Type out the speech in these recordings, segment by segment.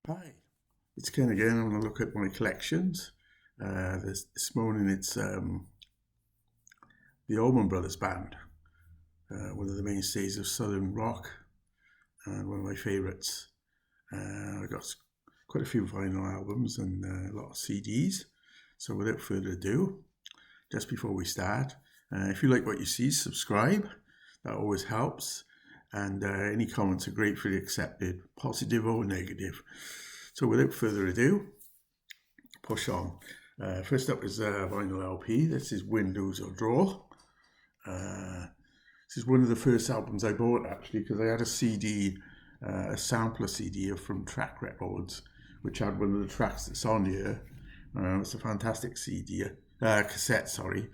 Hi, it's Ken again. I'm going to look at my collections. This morning it's the Allman Brothers Band, one of the mainstays of Southern rock and one of my favourites. I got quite a few vinyl albums and a lot of CDs. So without further ado, just before we start, if you like what you see, subscribe. That always helps. And any comments are gratefully accepted, positive or negative. So without further ado, push on. First up is vinyl LP. This is Windows or Draw. This is one of the first albums I bought actually because I had a CD, a sampler CD from Track Records, which had one of the tracks that's on here. It's a fantastic CD, cassette, sorry,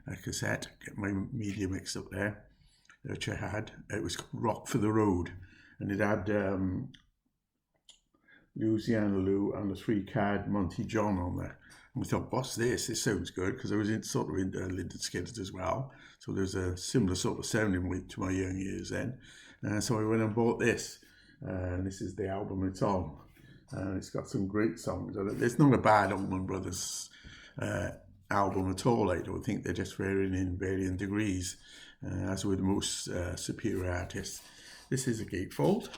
a cassette. Get my media mixed up there, which I had. It was Rock for the Road, and it had Louisiana Lou and the Three Card Monty John on there. And we thought, what's this? This sounds good because I was sort of into Lynyrd Skynyrd as well. So there's a similar sort of sounding to my young years then. So I went and bought this. And this is the album it's on. It's got some great songs on it. It's not a bad Allman Brothers album at all. I don't think they're just varying in varying degrees, as with most superior artists. This is a gatefold.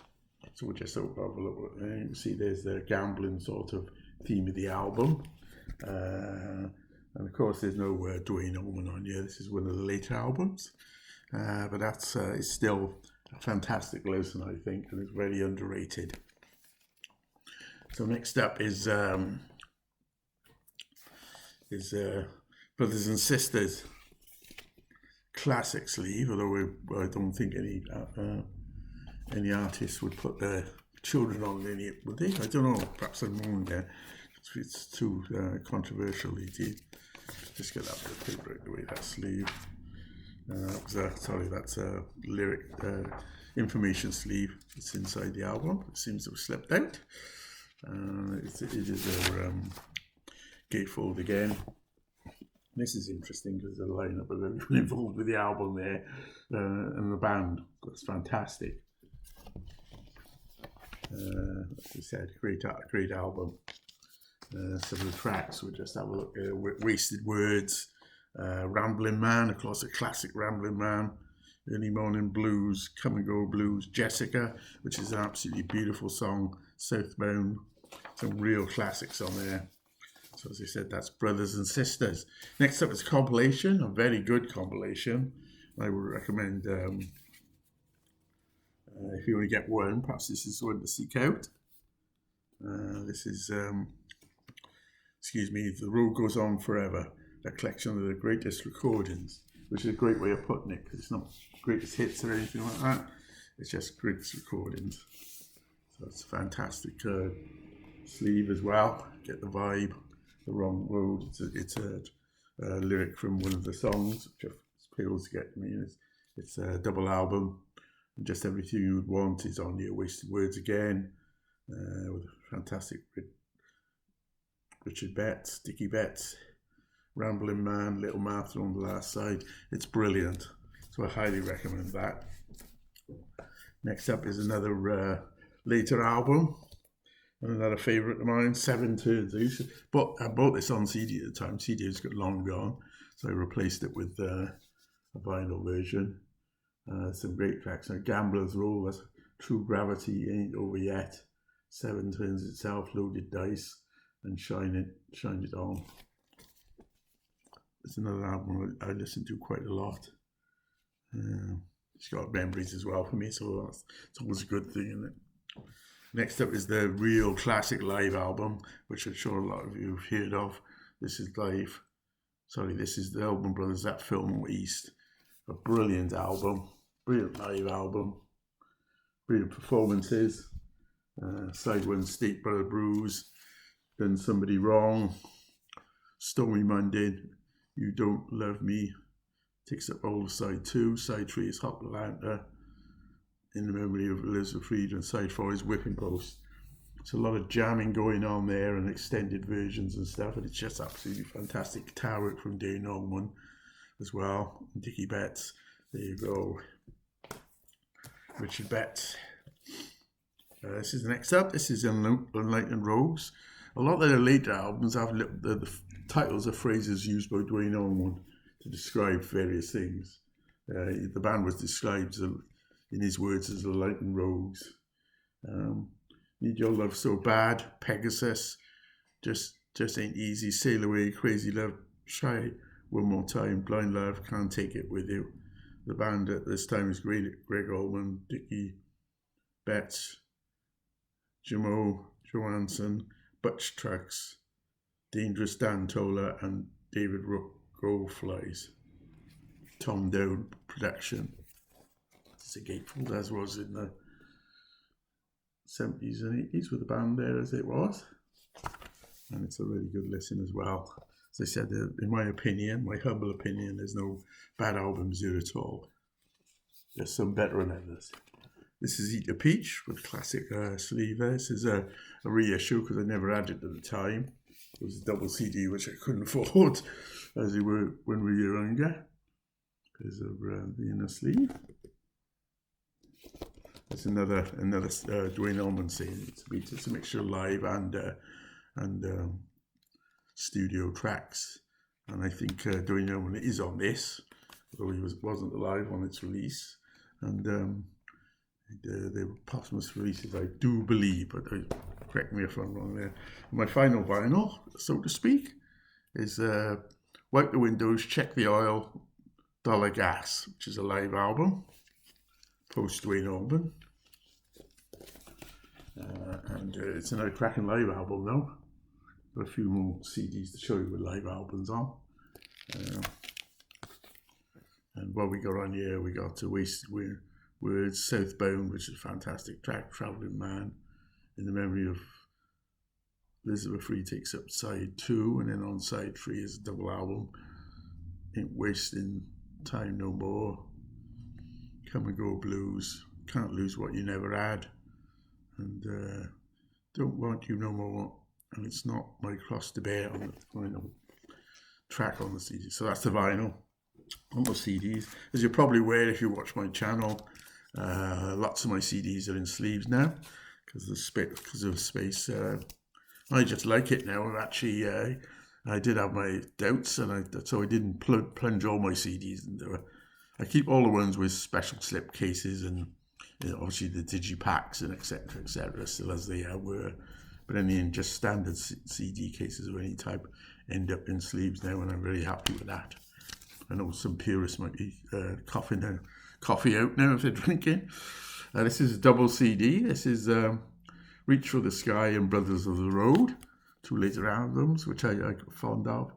So we'll just have a look at there. You can see there's the gambling sort of theme of the album. And of course, there's no Dwayne Allman on here. This is one of the later albums. But that's it's still a fantastic listen, I think, and it's very underrated. So next up is Brothers and Sisters classic sleeve, although I don't think any artists would put their children on any, would they? I don't know. Perhaps I'm wrong there. It's too controversial. Just get that bit of paper out the way, that sleeve. Sorry, that's a lyric information sleeve. It's inside the album. It seems to have slipped out. It is a gatefold again. This is interesting because the lineup of everyone involved with the album there and the band. That's fantastic. As we said, great album. Some of the tracks, we'll just have a look at Wasted Words, Rambling Man, of course, a classic Rambling Man, Early Morning Blues, Come and Go Blues, Jessica, which is an absolutely beautiful song, Southbound, some real classics on there. So as I said, that's Brothers and Sisters. Next up is compilation, a very good compilation. I would recommend, if you only get one, perhaps this is one to seek out. This is, The Road Goes On Forever, a collection of the greatest recordings, which is a great way of putting it, because it's not greatest hits or anything like that. It's just greatest recordings. So it's a fantastic sleeve as well. Get the vibe. The Wrong Road. It's a lyric from one of the songs, which appeals to get me. It's a double album. And Just Everything You Would Want is on here. Wasted Words again, with a fantastic Richard Betts, Dickie Betts, Rambling Man, Little Martha on the last side. It's brilliant. So I highly recommend that. Next up is another later album. Another favourite of mine, Seven Turns. I bought this on CD at the time. CD has got long gone, so I replaced it with a vinyl version. Some great tracks. Gambler's Roll, that's True Gravity, Ain't Over Yet, Seven Turns Itself, Loaded Dice, and Shine It On. It's another album I listen to quite a lot. It's got memories as well for me, so it's always a good thing, isn't it? Next up is the real classic live album, which I'm sure a lot of you have heard of. This is the Allman Brothers, That Film East. A brilliant album, brilliant live album, brilliant performances. Side one, State Brother Blues, Done Somebody Wrong, Stormy Monday, You Don't Love Me, takes up all of side two. Side three is Hot Atlanta, In the Memory of Elizabeth Reed, and side four is Whipping Post. It's a lot of jamming going on there and extended versions and stuff, and it's just absolutely fantastic. Guitar work from Dwayne Allman as well. Dickie Betts, there you go. Richard Betts. This is the next up. This is Enlightened Rogues. A lot of their later albums have the titles of phrases used by Duane Allman to describe various things. The band was described in his words as the Enlightened Rogues. Need Your Love So Bad, Pegasus, Just Ain't Easy, Sail Away, Crazy Love, Try One More Time, Blind Love, Can't Take It With You. The band at this time is Greg Allman, Dickie Betts, Jamo Johansson, Butch Trucks, Dangerous Dan Tola, and David Flies. Tom Down production. It's a gatefold, as was in the 70s and 80s with the band there as it was. And it's a really good listen as well. As I said, in my opinion, my humble opinion, there's no bad albums here at all. There's some better than others. This is Eat a Peach with classic sleeve. This is a reissue because I never had it at the time. It was a double CD which I couldn't afford as we were when we were younger because of the inner sleeve. That's another Duane Allman scene. It's a mixture of live and studio tracks, and I think Duane Allman is on this, although he wasn't alive on its release, and they were posthumous releases, I do believe, but correct me if I'm wrong there. My final vinyl, so to speak, is Wipe the Windows, Check the Oil, Dollar Gas, which is a live album, post Duane Allman. And it's another cracking live album now. Got a few more CDs to show you with live albums on. And what we got on here, we got to Wasted Words, Southbound, which is a fantastic track, Travelling Man, in the memory of Elizabeth Free takes up side 2, and then on side 3 is a double album. Ain't Wasting Time No More, Come and Go Blues, Can't Lose What You Never Had, and Don't Want You No More, and It's Not My Cross to Bear on the vinyl track on the CD. So that's the vinyl on the CDs. As you're probably aware if you watch my channel, lots of my CDs are in sleeves now because of space. I just like it now. I've actually, I did have my doubts, and so I didn't plunge all my CDs into it. I keep all the ones with special slip cases and obviously the digipacks and etc. still as they were, but in the end, just standard CD cases of any type end up in sleeves now, and I'm really happy with that. I know some purists might be coughing coffee out now if they're drinking. This is a double CD. This is Reach for the Sky and Brothers of the Road, 2 later albums which I got fond of.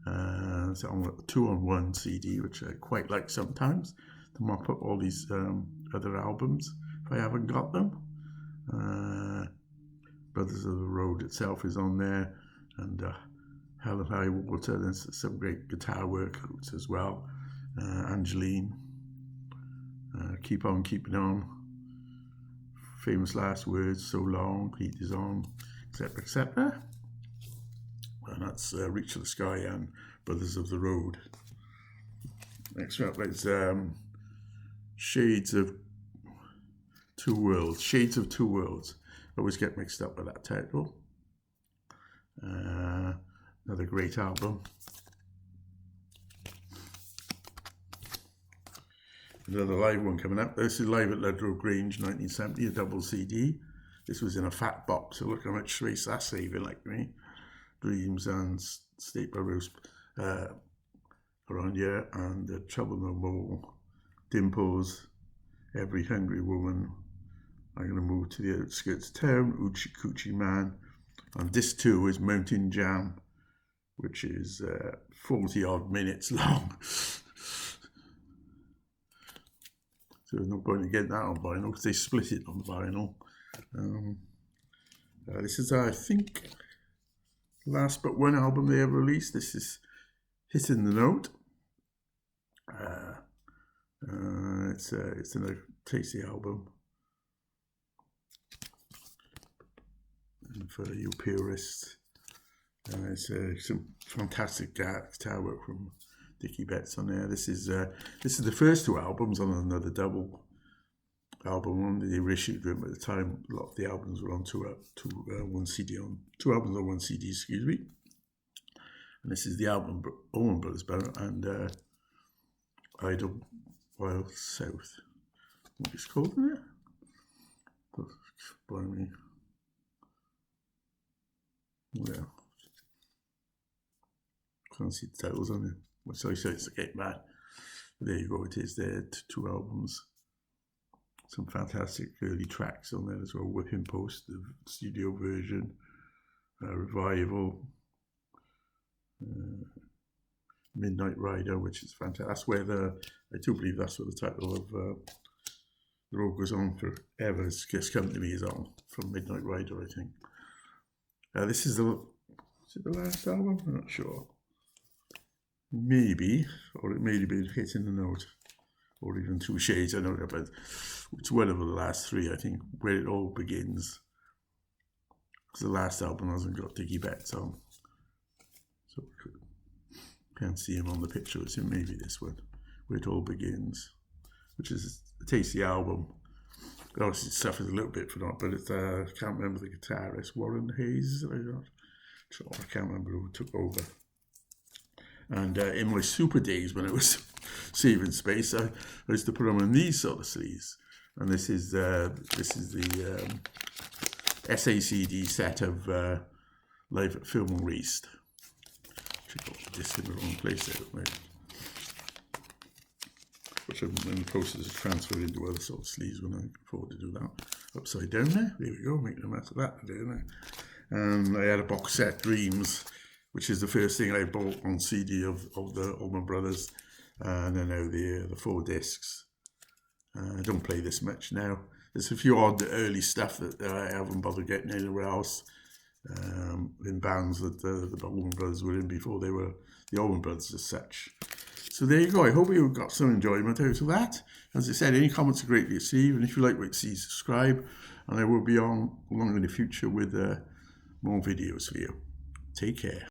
It's on a 2-on-1 CD, which I quite like sometimes, to mop up all these other albums if I haven't got them. Brothers of the Road itself is on there, and Hell and High Water. There's some great guitar work as well. Angeline, Keep On Keeping On, Famous Last Words, So Long, Heat Is On, etc. And that's Reach for the Sky and Brothers of the Road. Next up is Shades of Two Worlds. Shades of Two Worlds. I always get mixed up with that title. Another great album. Another live one coming up. This is live at Ludlow Grange, 1970, a double CD. This was in a fat box, so look how much space that's saving, like me. Dreams and State Burrows around here, and Trouble No More, Dimples, Every Hungry Woman, I'm Gonna Move to the Outskirts of Town, Oochie Coochie Man, and this too is Mountain Jam, which is 40 odd minutes long. So there's no point in getting that on vinyl because they split it on vinyl. This is, I think, last but one album they ever released. This is Hitting the Note. It's a tasty album. And for you purists, it's some fantastic guitar work from Dickie Betts on there. This is the first 2 albums on another double album on. They reissued them at the time. A lot of the albums were on two albums on one CD, excuse me. And this is the album Allman Brothers band, and Idle While South. What it's called in it? By me. Well, can't see the titles on it. Which I say it's a get mad. There you go, it is there, two albums. Some fantastic early tracks on there as well. Whipping Post, the studio version, Revival, Midnight Rider, which is fantastic. That's where I do believe that's where the title of The Road Goes On Forever Has Come to Me is on, from Midnight Rider, I think. This is the last album? I'm not sure. Maybe, or it may have been Hitting the Note, or even Two Shades, I know that, but it's one of the last three, I think, Where It All Begins. Because the last album hasn't got Diggy Betts on. So can't see him on the picture, so maybe this one, Where It All Begins, which is a tasty album. It obviously suffers a little bit for that, but it's, I can't remember the guitarist, Warren Hayes, I can't remember who took over. And in my super days when I was saving space, I used to put them on these sort of sleeves. And this is the SACD set of Live at Fillmore East. Actually got this in the wrong place there, maybe. Which I'm in the process of transferring into other sort of sleeves when I can afford to do that. Upside down there we go, making a mess of that today, isn't it? I had a box set, Dreams, which is the first thing I bought on CD of the Allman Brothers, and then now the 4 discs. I don't play this much now. There's a few odd early stuff that I haven't bothered getting anywhere else, in bands that the Allman Brothers were in before they were the Allman Brothers as such. So there you go. I hope you got some enjoyment out of that. As I said, any comments are greatly received, and if you like what you see, subscribe, and I will be on along in the future with more videos for you. Take care.